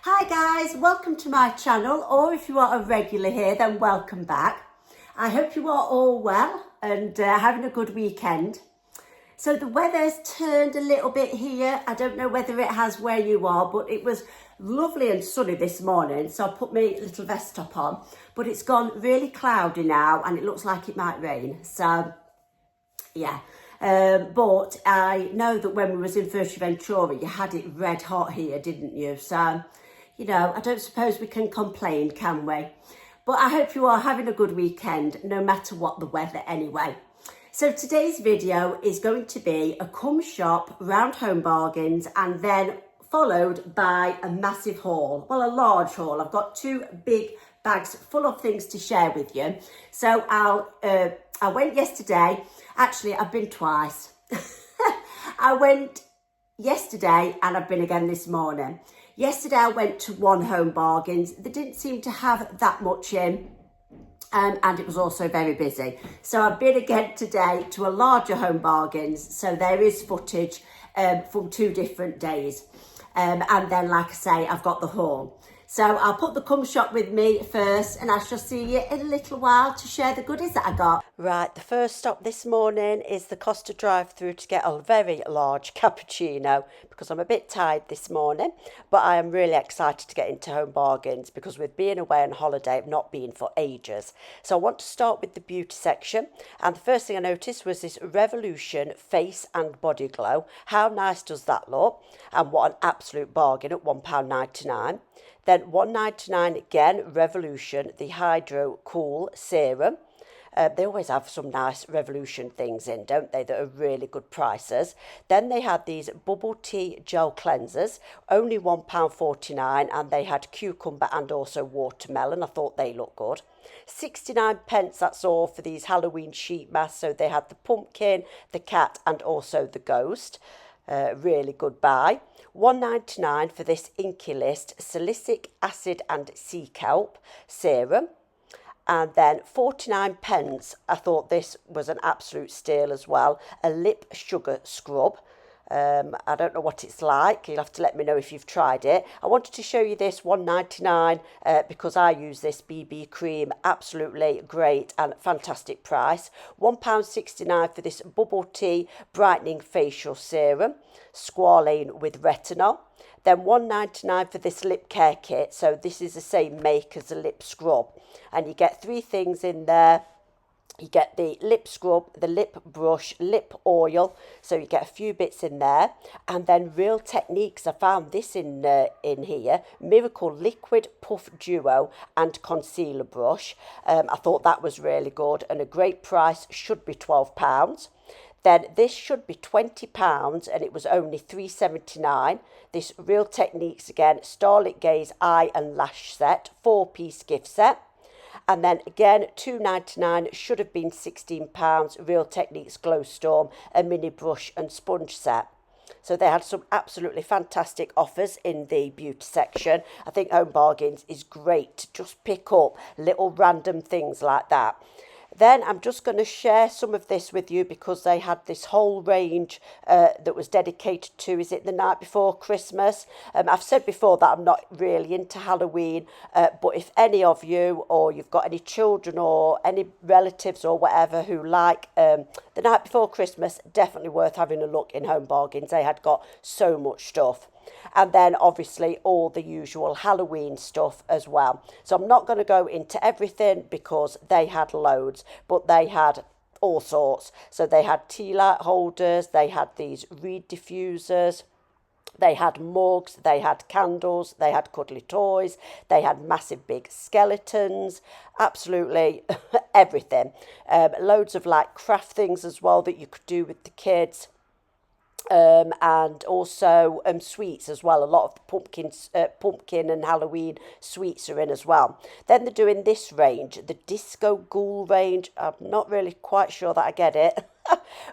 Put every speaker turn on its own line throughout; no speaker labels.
Hi guys, welcome to my channel, or if you are a regular here then welcome back. I hope you are all well and having a good weekend. So the weather's turned a little bit here. I don't know whether it has where you are, but it was lovely and sunny this morning, so I put my little vest top on, but it's gone really cloudy now and it looks like it might rain. So yeah, but I know that when we was in Fuerteventura you had it red hot here, didn't you? So you know, I don't suppose we can complain, can we? But I hope you are having a good weekend, no matter what the weather anyway. So today's video is going to be a come shop round Home Bargains and then followed by a massive haul. Well, a large haul. I've got two big bags full of things to share with you. So I went yesterday. Actually, I've been twice. I went yesterday and I've been again this morning. Yesterday I went to one Home Bargains. They didn't seem to have that much in and it was also very busy. So I've been again today to a larger Home Bargains. So there is footage from 2 different days. And then, like I say, I've got the haul. So I'll put the come shop with me first and I shall see you in a little while to share the goodies that I got. Right, the first stop this morning is the Costa drive-through to get a very large cappuccino because I'm a bit tired this morning, but I am really excited to get into Home Bargains because with being away on holiday, I've not been for ages. So I want to start with the beauty section, and the first thing I noticed was this Revolution Face and Body Glow. How nice does that look? And what an absolute bargain at £1.99. Then £1.99 again, Revolution, the Hydro Cool Serum. They always have some nice Revolution things in, don't they, that are really good prices. Then they had these bubble tea gel cleansers, only £1.49, and they had cucumber and also watermelon. I thought they looked good. 69p, that's all for these Halloween sheet masks. So they had the pumpkin, the cat and also the ghost. Really good buy. £1.99 for this Inky List Salicylic Acid and Sea Kelp Serum. And then 49p, I thought this was an absolute steal as well. A lip sugar scrub. I don't know what it's like. You'll have to let me know if you've tried it. I wanted to show you this £1.99 because I use this BB cream. Absolutely great and fantastic price. £1.69 for this Bubble Tea Brightening Facial Serum, squalane with retinol. Then £1.99 for this lip care kit. So this is the same make as a lip scrub. And you get 3 things in there. You get the lip scrub, the lip brush, lip oil. So you get a few bits in there. And then Real Techniques. I found this in here. Miracle Liquid Puff Duo and Concealer Brush. I thought that was really good. And a great price, should be £12. Then this should be £20 and it was only £3.79. This Real Techniques again, Starlit Gaze Eye and Lash Set, 4-piece gift set. And then again, £2.99, should have been £16, Real Techniques Glow Storm, a mini brush and sponge set. So they had some absolutely fantastic offers in the beauty section. I think Home Bargains is great to just pick up little random things like that. Then I'm just going to share some of this with you because they had this whole range that was dedicated to, is it the night before Christmas? I've said before that I'm not really into Halloween, but if any of you or you've got any children or any relatives or whatever who like the night before Christmas, definitely worth having a look in Home Bargains. They had got so much stuff. And then obviously all the usual Halloween stuff as well. So I'm not going to go into everything because they had loads, but they had all sorts. So they had tea light holders, they had these reed diffusers, they had mugs, they had candles, they had cuddly toys, they had massive big skeletons, absolutely everything. Loads of like craft things as well that you could do with the kids. And also sweets as well. A lot of the pumpkin and Halloween sweets are in as well. Then they're doing this range, the Disco Ghoul range. I'm not really quite sure that I get it.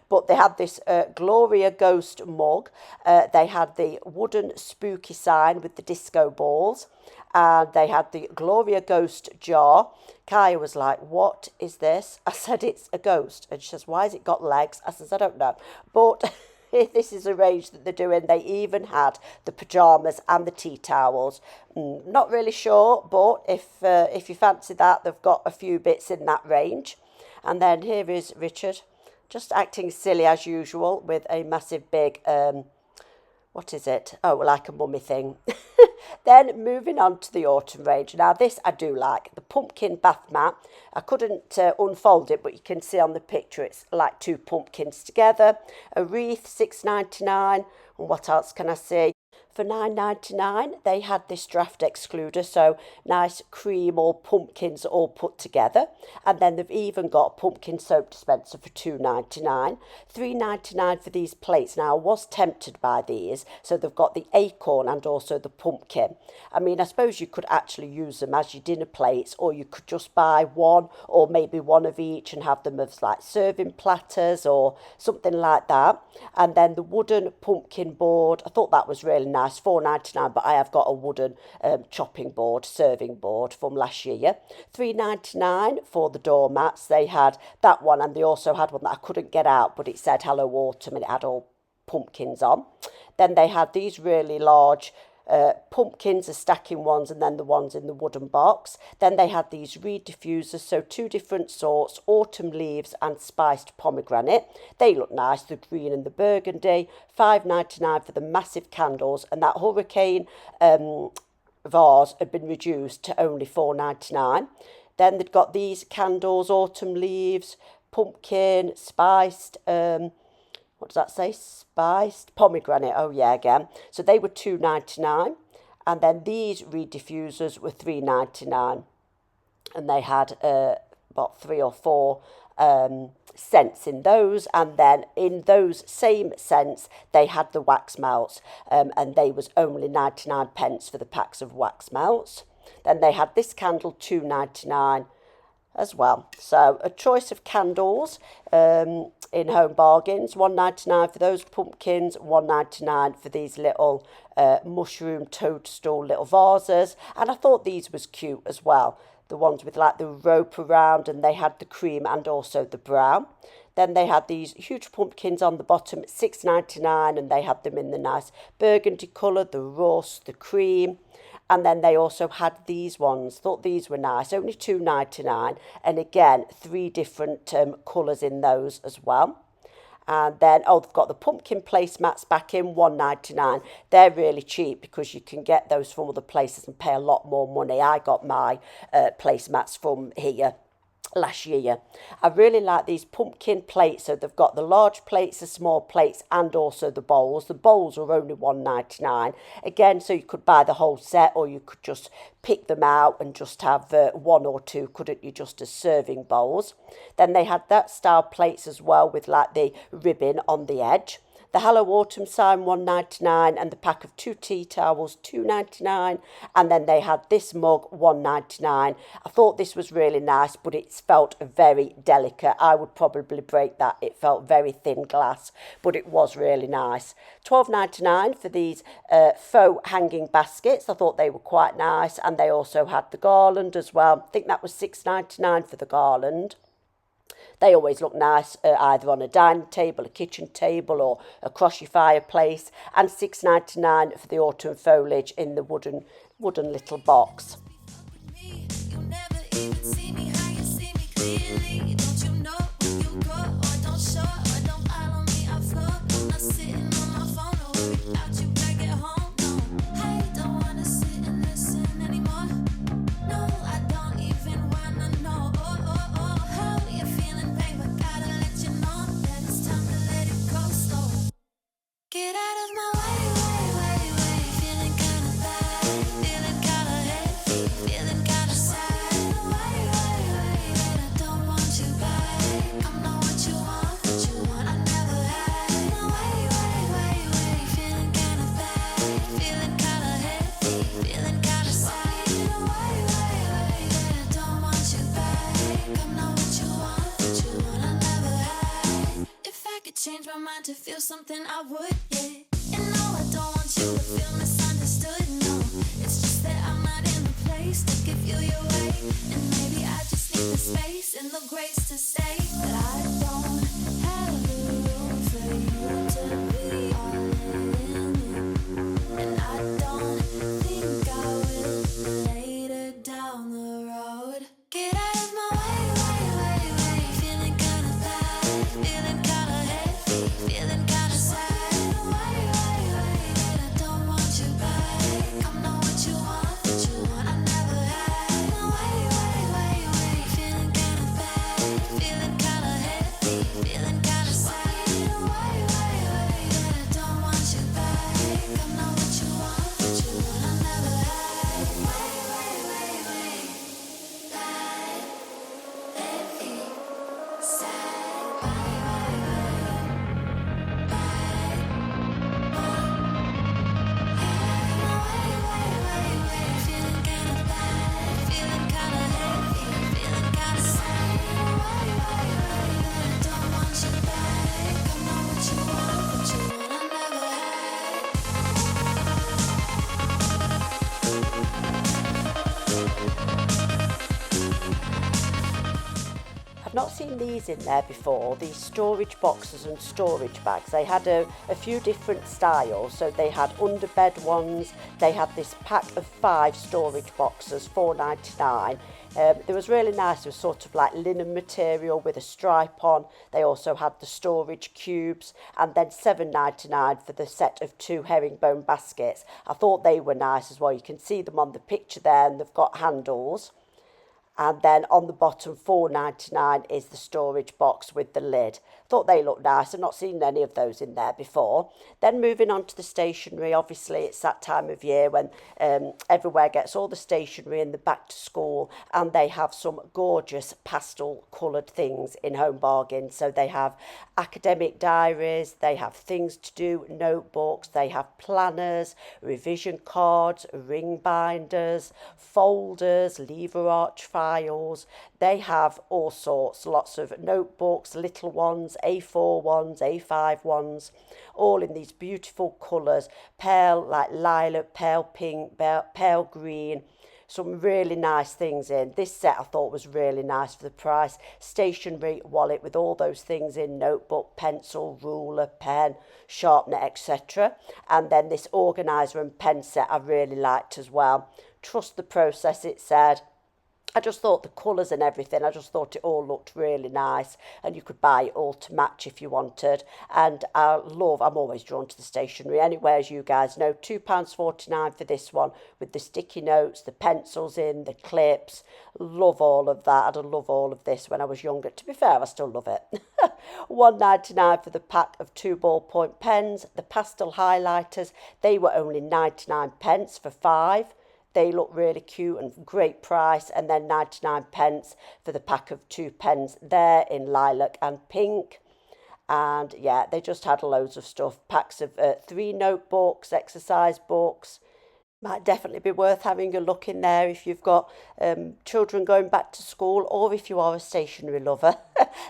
But they had this Gloria Ghost mug. They had the wooden spooky sign with the disco balls. And they had the Gloria Ghost jar. Kaya was like, what is this? I said, it's a ghost. And she says, why has it got legs? I says, I don't know. But this is a range that they're doing. They even had the pyjamas and the tea towels. Not really sure, but if you fancy that, they've got a few bits in that range. And then here is Richard, just acting silly as usual with a massive big, what is it? Oh, like a mummy thing. Then moving on to the autumn range. Now this I do like, the pumpkin bath mat. I couldn't unfold it, but you can see on the picture it's like two pumpkins together. A wreath, $6.99. And what else can I see? For $9.99, they had this draft excluder, so nice cream or pumpkins all put together. And then they've even got a pumpkin soap dispenser for $2.99. $3.99 for these plates. Now, I was tempted by these, so they've got the acorn and also the pumpkin. I mean, I suppose you could actually use them as your dinner plates, or you could just buy one or maybe one of each and have them as like serving platters or something like that. And then the wooden pumpkin board, I thought that was really nice. $4.99, but I have got a wooden chopping board, serving board from last year. $3.99 for the doormats. They had that one, and they also had one that I couldn't get out, but it said Hello Autumn and it had all pumpkins on. Then they had these really large pumpkins, the stacking ones, and then the ones in the wooden box. Then they had these reed diffusers, so two different sorts, autumn leaves and spiced pomegranate. They look nice, the green and the burgundy. $5.99 for the massive candles, and that hurricane vase had been reduced to only $4.99. Then they'd got these candles, autumn leaves, pumpkin, spiced, what does that say? Spiced pomegranate. Oh yeah, again. So they were $2.99, and then these reed diffusers were $3.99, and they had about 3 or 4 scents in those. And then in those same scents, they had the wax melts, and they was only 99 pence for the packs of wax melts. Then they had this candle, $2.99. As well. So a choice of candles in Home Bargains, $1.99 for those pumpkins, $1.99 for these little mushroom toadstool little vases. And I thought these was cute as well, the ones with like the rope around, and they had the cream and also the brown. Then they had these huge pumpkins on the bottom at $6.99, and they had them in the nice burgundy colour, the rust, the cream. And then they also had these ones. Thought these were nice, only $2.99. And again, 3 different colours in those as well. And then, they've got the pumpkin placemats back in, $1.99. They're really cheap because you can get those from other places and pay a lot more money. I got my placemats from here last year. I really like these pumpkin plates. So they've got the large plates, the small plates, and also the bowls. The bowls are only $1.99. Again, so you could buy the whole set, or you could just pick them out and just have 1 or 2, couldn't you, just as serving bowls. Then they had that style plates as well with like the ribbon on the edge. The Hello Autumn sign, $1.99, and the pack of 2 tea towels, $2.99. And then they had this mug, $1.99. I thought this was really nice, but it felt very delicate. I would probably break that. It felt very thin glass, but it was really nice. $12.99 for these faux hanging baskets. I thought they were quite nice, and they also had the garland as well. I think that was $6.99 for the garland. They always look nice, either on a dining table, a kitchen table, or across your fireplace. And $6.99 for the autumn foliage in the wooden little box.
Get out of my way, feeling kinda bad, feeling kinda heavy, feeling kinda sad. Way, that I don't want you back. I'm not what you want, I never had. Way, feeling kinda bad, feeling kinda heavy, feeling kinda sad. Way, that I don't want you back. I'm not what you want, I never had. If I could change my mind to feel something, I would, yeah. And no, I don't want you to feel misunderstood, no. It's just that I'm not in the place to give you your way. And maybe I just need the space and the grace to say that I don't have the room for you to be.
I've not seen these in there before, these storage boxes and storage bags. They had a few different styles. So they had underbed ones, they had this pack of 5 storage boxes, $4.99. It was really nice. It was sort of like linen material with a stripe on. They also had the storage cubes, and then $7.99 for the set of 2 herringbone baskets. I thought they were nice as well. You can see them on the picture there, and they've got handles. And then on the bottom, $4.99 is the storage box with the lid. Thought they looked nice. I've not seen any of those in there before. Then moving on to the stationery. Obviously, it's that time of year when everywhere gets all the stationery in the back to school, and they have some gorgeous pastel coloured things in Home Bargains. So they have academic diaries, they have things to do, notebooks, they have planners, revision cards, ring binders, folders, lever arch files. They have all sorts, lots of notebooks, little ones, A4 ones, A5 ones, all in these beautiful colours, pale like lilac, pale pink, pale green. Some really nice things in. This set I thought was really nice for the price. Stationery wallet with all those things in, notebook, pencil, ruler, pen, sharpener, etc. And then this organiser and pen set I really liked as well. Trust the process, it said. I just thought the colours and everything, I just thought it all looked really nice, and you could buy it all to match if you wanted. And I'm always drawn to the stationery anyway, as you guys know. £2.49 for this one, with the sticky notes, the pencils in, the clips. Love all of that. I'd love all of this when I was younger. To be fair, I still love it. $1.99 for the pack of 2 ballpoint pens. The pastel highlighters, they were only 99p for 5. They look really cute and great price. And then 99p for the pack of 2 pens there in lilac and pink. And yeah, they just had loads of stuff. Packs of 3 notebooks, exercise books. Might definitely be worth having a look in there if you've got children going back to school, or if you are a stationery lover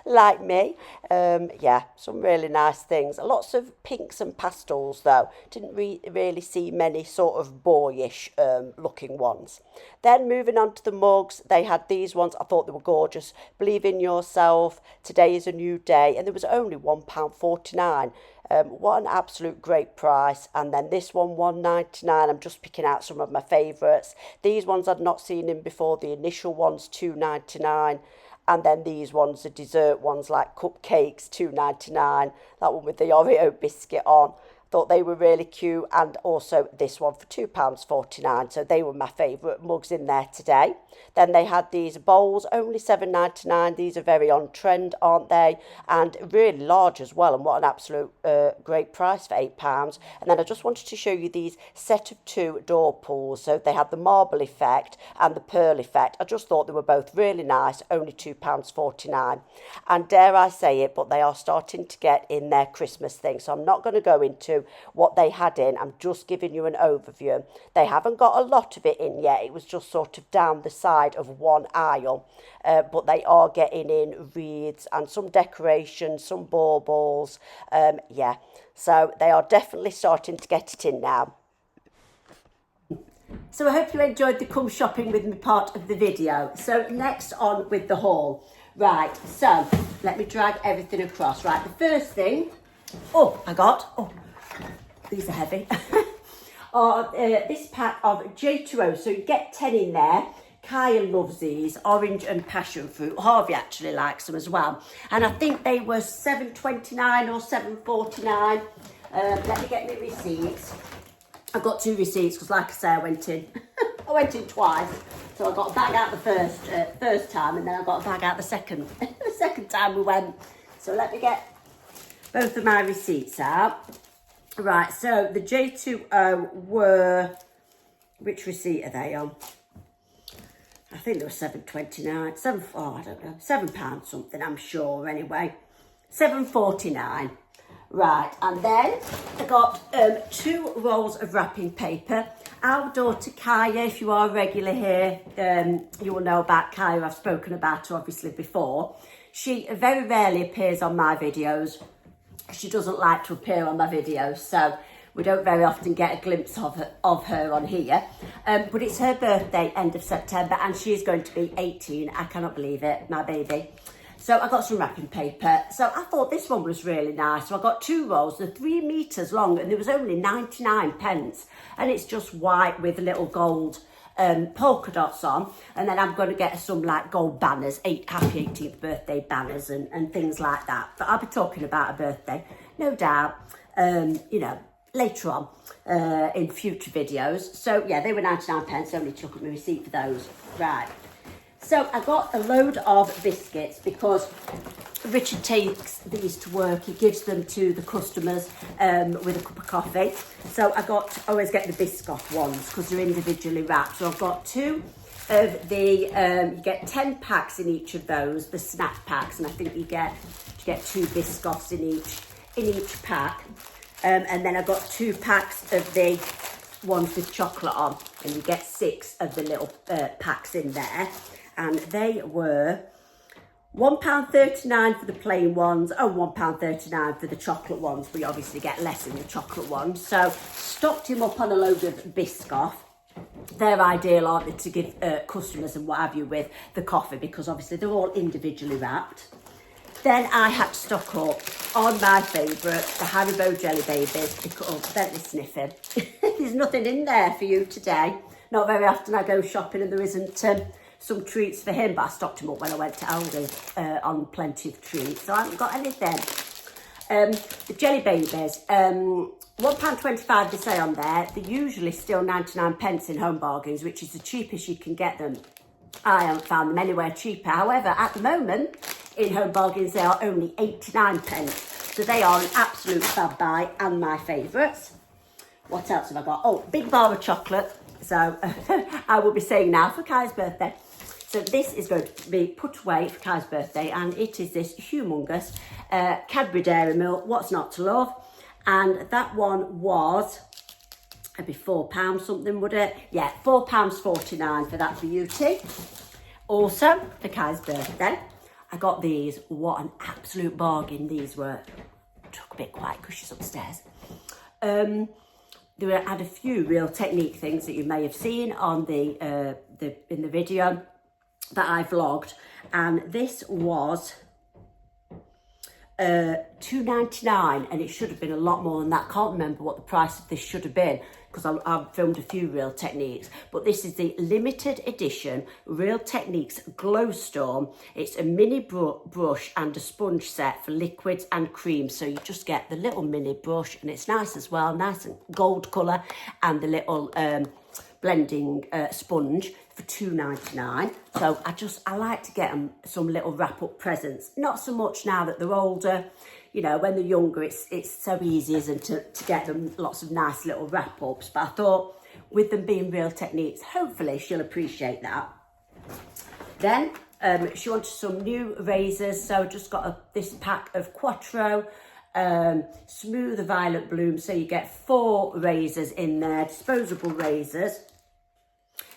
like me. Yeah, some really nice things. Lots of pinks and pastels though. Didn't really see many sort of boyish looking ones. Then moving on to the mugs, they had these ones. I thought they were gorgeous. Believe in yourself. Today is a new day. And there was only £1.49. What an absolute great price. And then this one, $1.99. I'm just picking out some of my favourites. These ones I'd not seen in before. The initial ones, $2.99. And then these ones, the dessert ones like cupcakes, $2.99. That one with the Oreo biscuit on. Thought they were really cute. And also this one for £2.49. So they were my favourite mugs in there today. Then they had these bowls, only $7.99. These are very on trend, aren't they? And really large as well. And what an absolute great price for £8. And then I just wanted to show you these set of 2 door pools. So they had the marble effect and the pearl effect. I just thought they were both really nice, only £2.49. And dare I say it, but they are starting to get in their Christmas thing. So I'm not going to go into what they had in. I'm just giving you an overview. They haven't got a lot of it in yet. It was just sort of down the side of one aisle, but they are getting in wreaths and some decorations, some baubles. Yeah, so they are definitely starting to get it in now. So I hope you enjoyed the come shopping with me part of the video. So next on with the haul. Right, so let me drag everything across. Right, the first thing, these are heavy. This pack of J2O, so you get 10 in there. Kaya loves these, orange and passion fruit. Harvey actually likes them as well. And I think they were $7.29 or $7.49. Let me get my receipts. I got 2 receipts because, like I say, I went in. I went in twice. So I got a bag out the first time, and then I got a bag out the second time we went. So let me get both of my receipts out. Right, so the J2O were, which receipt are they on? I think they were $7.29, I don't know, £7 something, I'm sure, anyway. $7.49. Right, and then I got 2 rolls of wrapping paper. Our daughter Kaya, if you are regular here, you will know about Kaya. I've spoken about her obviously before. She very rarely appears on my videos. She doesn't like to appear on my videos, so we don't very often get a glimpse of her on here. But it's her birthday, end of September, and she's going to be 18. I cannot believe it, my baby. So I got some wrapping paper. So I thought this one was really nice. So I got 2 rolls, they're 3 metres long, and there was only 99 pence. And it's just white with little gold polka dots on. And then I'm going to get some like gold banners, happy 18th birthday banners and things like that. But I'll be talking about a birthday, no doubt, you know, later on in future videos. So yeah, they were 99 pence, only took up my receipt for those. Right. So I got a load of biscuits because Richard takes these to work. He gives them to the customers with a cup of coffee. So I always get the Biscoff ones because they're individually wrapped. So I've got 2 of the, you get 10 packs in each of those, the snack packs, and I think you get 2 Biscoffs in each pack. And then I got 2 packs of the ones with chocolate on, and you get 6 of the little packs in there. And they were £1.39 for the plain ones and £1.39 for the chocolate ones. We obviously get less in the chocolate ones. So stocked him up on a load of Biscoff. They're ideal, aren't they, to give customers and what have you with the coffee, because obviously they're all individually wrapped. Then I had to stock up on my favourite, the Haribo Jelly Babies, because Bentley sniffing. There's nothing in there for you today. Not very often I go shopping and there isn't some treats for him, but I stocked him up when I went to Aldi on plenty of treats, so I haven't got anything. The Jelly Babies, £1.25 they say on there. They're usually still 99 pence in Home Bargains, which is the cheapest you can get them. I haven't found them anywhere cheaper. However, at the moment, in Home Bargains, they are only 89 pence. So they are an absolute fab buy and my favourites. What else have I got? Oh, big bar of chocolate. So I will be saying now for Kai's birthday. So this is going to be put away for Kai's birthday, and it is this humongous Cadbury Dairy Milk, What's Not to Love. And that one was, it'd be £4 something, would it? Yeah, £4.49 for that beauty. Also, for Kai's birthday, I got these. What an absolute bargain these were. Took a bit quiet because she's upstairs. There had a few Real Technique things that you may have seen on in the video that I vlogged, and this was £2.99, and it should have been a lot more than that. Can't remember what the price of this should have been because I've filmed a few Real Techniques, but this is the limited edition Real Techniques Glow Storm. It's a mini brush and a sponge set for liquids and creams, so you just get the little mini brush, and it's nice as well, nice and gold colour, and the little blending sponge for £2.99. So I like to get them some little wrap-up presents. Not so much now that they're older. You know, when they're younger, it's so easy, isn't it, to get them lots of nice little wrap-ups. But I thought, with them being Real Techniques, hopefully she'll appreciate that. Then she wanted some new razors, so I just got this pack of Quattro Smooth Violet Bloom. So you get 4 razors in there, disposable razors.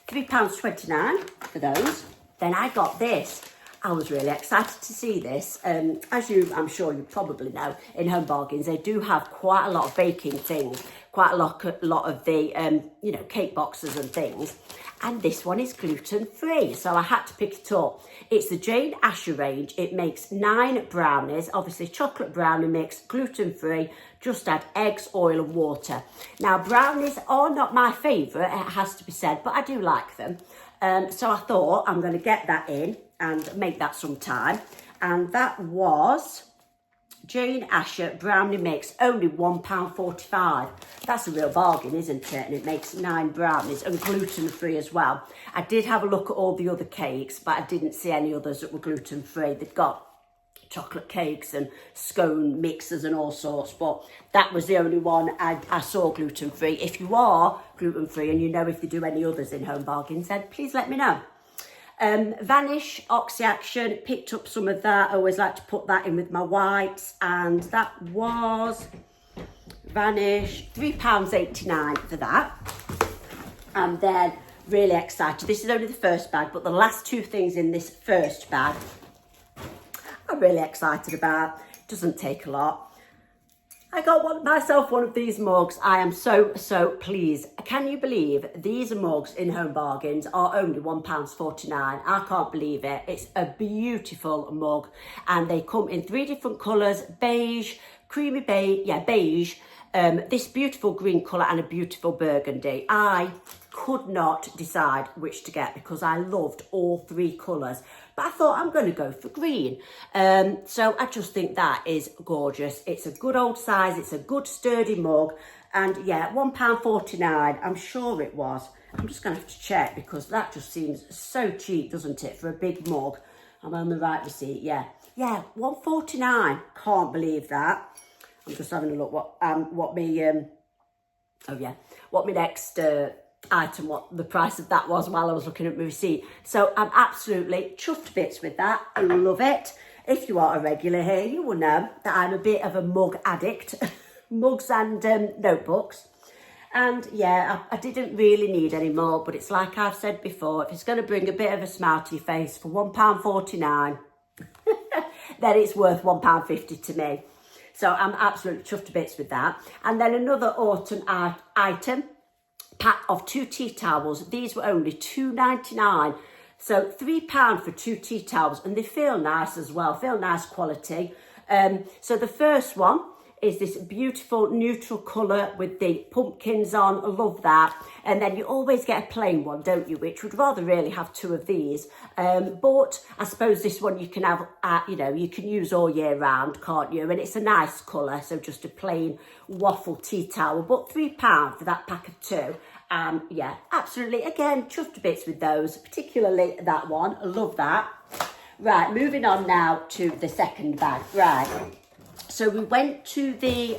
£3.29 for those. Then I got this. I was really excited to see this. As I'm sure you probably know, in Home Bargains, they do have quite a lot of baking things, quite a lot of the, you know, cake boxes and things. And this one is gluten-free, so I had to pick it up. It's the Jane Asher range. It makes 9 brownies, obviously chocolate brownie mix, gluten-free. Just add eggs, oil and water. Now, brownies are not my favourite, it has to be said, but I do like them. So I thought I'm going to get that in and make that sometime. And that was Jane Asher brownie mix, only £1.45. That's a real bargain, isn't it? And it makes 9 brownies and gluten-free as well. I did have a look at all the other cakes, but I didn't see any others that were gluten-free. They've got chocolate cakes and scone mixes and all sorts, but that was the only one I saw gluten-free. If you are gluten-free and you know if they do any others in Home Bargains, then please let me know. Vanish Oxy Action, picked up some of that. I always like to put that in with my whites, and that was Vanish, £3.89 for that. And then really excited, this is only the first bag, but the last 2 things in this first bag I'm really excited about. Doesn't take a lot. I got myself one of these mugs. I am so pleased. Can you believe these mugs in Home Bargains are only £1.49? I can't believe it. It's a beautiful mug, and they come in 3 different colours: beige, creamy beige, this beautiful green colour, and a beautiful burgundy. I could not decide which to get because I loved all 3 colours, but I thought I'm going to go for green. So I just think that is gorgeous. It's a good old size, it's a good sturdy mug, and yeah, £1.49, I'm sure it was. I'm just going to have to check because that just seems so cheap, doesn't it, for a big mug. I'm on the right receipt, yeah, £1.49. Can't believe that. I'm just having a look what my next item, what the price of that was while I was looking at my receipt. So I'm absolutely chuffed bits with that. I love it. If you are a regular here, you will know that I'm a bit of a mug addict. Mugs and notebooks. And yeah, I didn't really need any more, but it's like I've said before, if it's going to bring a bit of a smile to your face for £1.49, then it's worth £1.50 to me. So I'm absolutely chuffed to bits with that. And then another autumn item, pack of 2 tea towels. These were only £2.99. So £3 for 2 tea towels, and they feel nice as well, feel nice quality. So the first one is this beautiful neutral colour with the pumpkins on. I love that. And then you always get a plain one, don't you, which would rather really have 2 of these. But I suppose this one you can have, you can use all year round, can't you? And it's a nice colour, so just a plain waffle tea towel. But £3 for that pack of 2. Yeah, absolutely, again, chuffed to bits with those, particularly that one. I love that. Right, moving on now to the second bag. Right. So we went to the,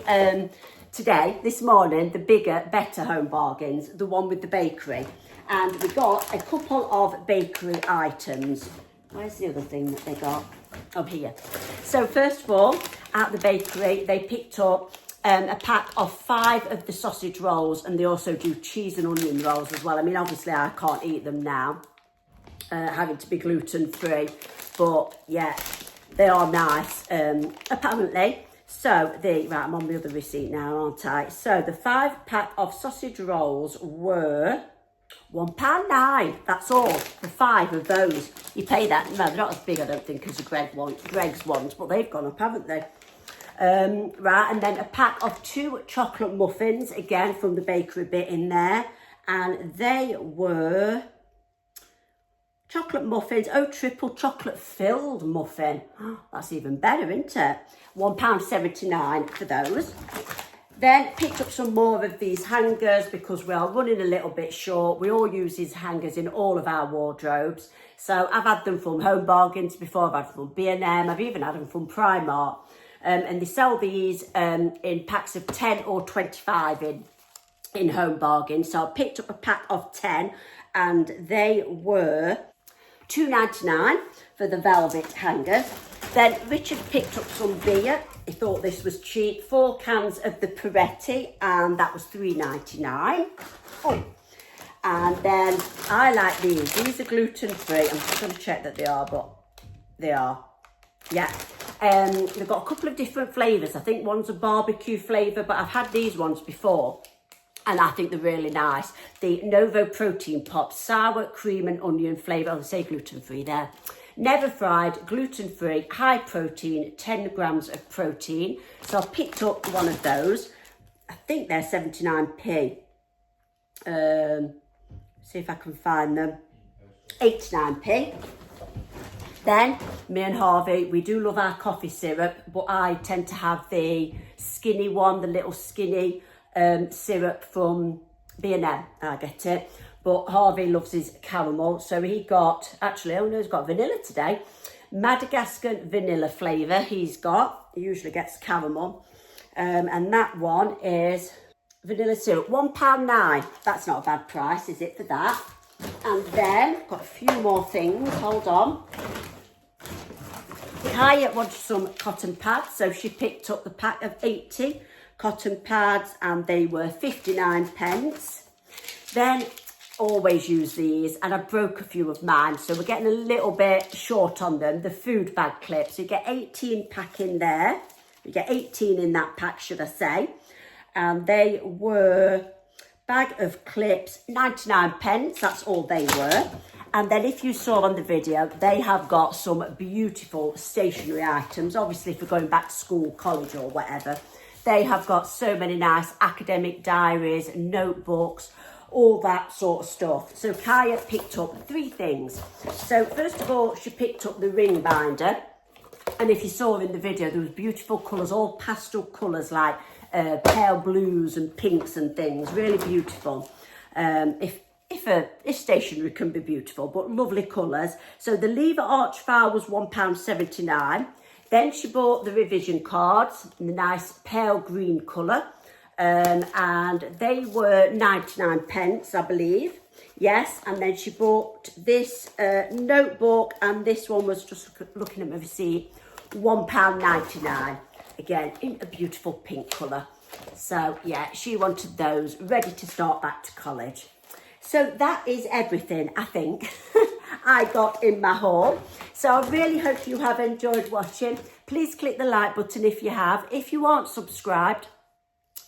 this morning, the bigger, better Home Bargains, the one with the bakery. And we got a couple of bakery items. Where's the other thing that they got? Oh, here. So first of all, at the bakery, they picked up a pack of 5 of the sausage rolls, and they also do cheese and onion rolls as well. I mean, obviously I can't eat them now, having to be gluten-free. But yeah, they are nice, apparently. So right, I'm on the other receipt now, aren't I? So the 5-pack of sausage rolls were £1.09. That's all for 5 of those. You pay that. No, they're not as big, I don't think, as the Greg's ones, but they've gone up, haven't they? Right, and then a pack of 2 chocolate muffins, again from the bakery bit in there, and they were chocolate muffins, triple chocolate filled muffin. That's even better, isn't it? £1.79 for those. Then picked up some more of these hangers because we are running a little bit short. We all use these hangers in all of our wardrobes. So I've had them from Home Bargains before, I've had them from B&M, I've even had them from Primark. And they sell these in packs of 10 or 25 in Home Bargains. So I picked up a pack of 10, and they were £2.99 for the velvet hangers. Then Richard picked up some beer. He thought this was cheap. 4 cans of the Peretti, and that was £3.99. Oh. And then I like these. These are gluten-free. I'm just going to check that they are, but they are. Yeah. They've got a couple of different flavours. I think one's a barbecue flavour, but I've had these ones before, and I think they're really nice. The Novo Protein Pops, sour cream and onion flavour. I'll say gluten-free there. Never fried, gluten-free, high protein, 10 grams of protein. So I picked up one of those. I think they're 79p. See if I can find them. 89p. Then, me and Harvey, we do love our coffee syrup, but I tend to have the skinny one, the little skinny syrup from B&M. I get it. But Harvey loves his caramel, so he got, he's got vanilla today. Madagascar vanilla flavour he's got. He usually gets caramel. And that one is vanilla syrup, £1.09. That's not a bad price, is it, for that? And then, got a few more things, hold on. Kaya wanted some cotton pads, so she picked up the pack of 80 cotton pads, and they were 59p. Then, always use these, and I broke a few of mine, so we're getting a little bit short on them. The food bag clips, you get 18 pack in there. You get 18 in that pack, should I say. And they were bag of clips, 99 pence, that's all they were. And then if you saw on the video, they have got some beautiful stationery items. Obviously, if you're going back to school, college or whatever, they have got so many nice academic diaries, notebooks, all that sort of stuff. So Kaya picked up 3 things. So first of all, she picked up the ring binder. And if you saw in the video, there was beautiful colours, all pastel colours like pale blues and pinks and things, really beautiful. If stationery can be beautiful, but lovely colours. So the Levi arch file was £1.79. Then she bought the revision cards in the nice pale green colour. And they were 99 pence, I believe. Yes, and then she bought this notebook, and this one was, just looking at my receipt, £1.99. Again, in a beautiful pink colour. So yeah, she wanted those, ready to start back to college. So that is everything, I think, I got in my haul. So I really hope you have enjoyed watching. Please click the like button if you have. If you aren't subscribed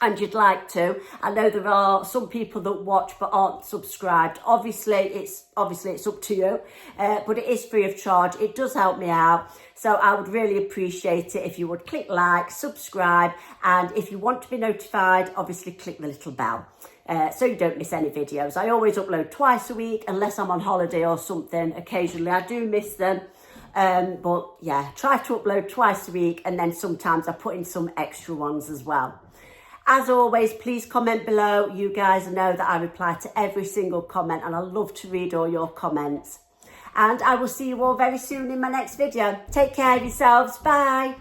and you'd like to, I know there are some people that watch but aren't subscribed. Obviously it's up to you, but it is free of charge. It does help me out. So I would really appreciate it if you would click like, subscribe, and if you want to be notified, obviously click the little bell. So you don't miss any videos. I always upload twice a week, unless I'm on holiday or something. Occasionally I do miss them. But yeah, try to upload twice a week, and then sometimes I put in some extra ones as well. As always, please comment below. You guys know that I reply to every single comment, and I love to read all your comments. And I will see you all very soon in my next video. Take care of yourselves. Bye.